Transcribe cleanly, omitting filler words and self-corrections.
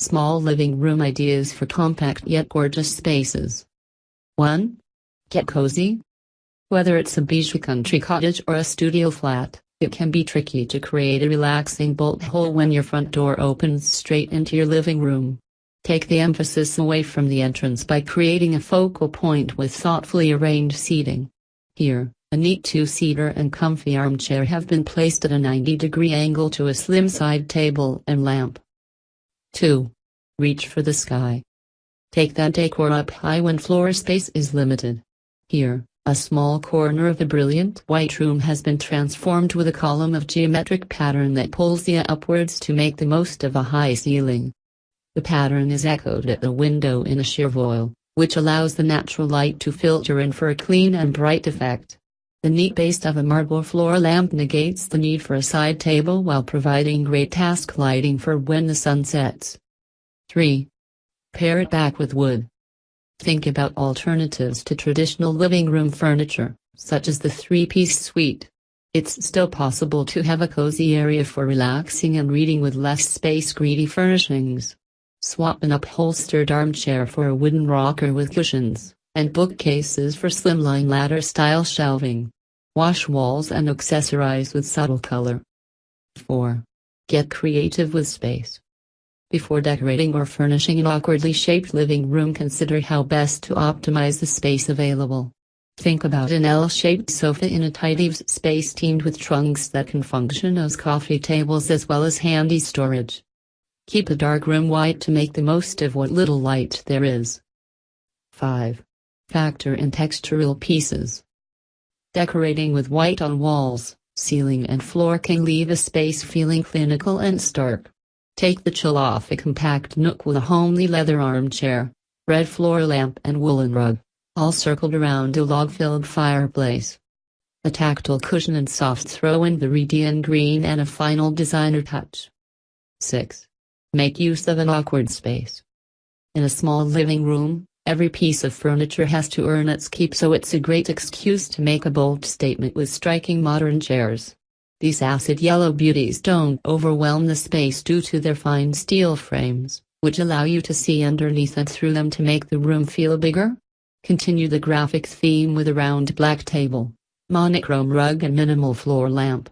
Small living room ideas for compact yet gorgeous spaces. 1. Get cozy. Whether it's a beige country cottage or a studio flat, it can be tricky to create a relaxing bolt hole when your front door opens straight into your living room. Take the emphasis away from the entrance by creating a focal point with thoughtfully arranged seating. Here, a neat two-seater and comfy armchair have been placed at a 90-degree angle to a slim side table and lamp. 2. Reach for the sky. Take that decor up high when floor space is limited. Here, a small corner of a brilliant white room has been transformed with a column of geometric pattern that pulls you upwards to make the most of a high ceiling. The pattern is echoed at the window in a sheer voile, which allows the natural light to filter in for a clean and bright effect. The neat base of a marble floor lamp negates the need for a side table while providing great task lighting for when the sun sets. 3. Pair it back with wood. Think about alternatives to traditional living room furniture, such as the three-piece suite. It's still possible to have a cozy area for relaxing and reading with less space-greedy furnishings. Swap an upholstered armchair for a wooden rocker with cushions, and bookcases for slimline ladder-style shelving. Wash walls and accessorize with subtle color. 4. Get creative with space. Before decorating or furnishing an awkwardly shaped living room, consider how best to optimize the space available. Think about an L-shaped sofa in a tidy space teamed with trunks that can function as coffee tables as well as handy storage. Keep a dark room white to make the most of what little light there is. 5. Factor in textural pieces. Decorating with white on walls, ceiling and floor can leave a space feeling clinical and stark. Take the chill off a compact nook with a homely leather armchair, red floor lamp and woolen rug, all circled around a log-filled fireplace. A tactile cushion and soft throw in viridian green and a final designer touch. 6. Make use of an awkward space. In a small living room, every piece of furniture has to earn its keep, so it's a great excuse to make a bold statement with striking modern chairs. These acid yellow beauties don't overwhelm the space due to their fine steel frames, which allow you to see underneath and through them to make the room feel bigger. Continue the graphic theme with a round black table, monochrome rug and minimal floor lamp.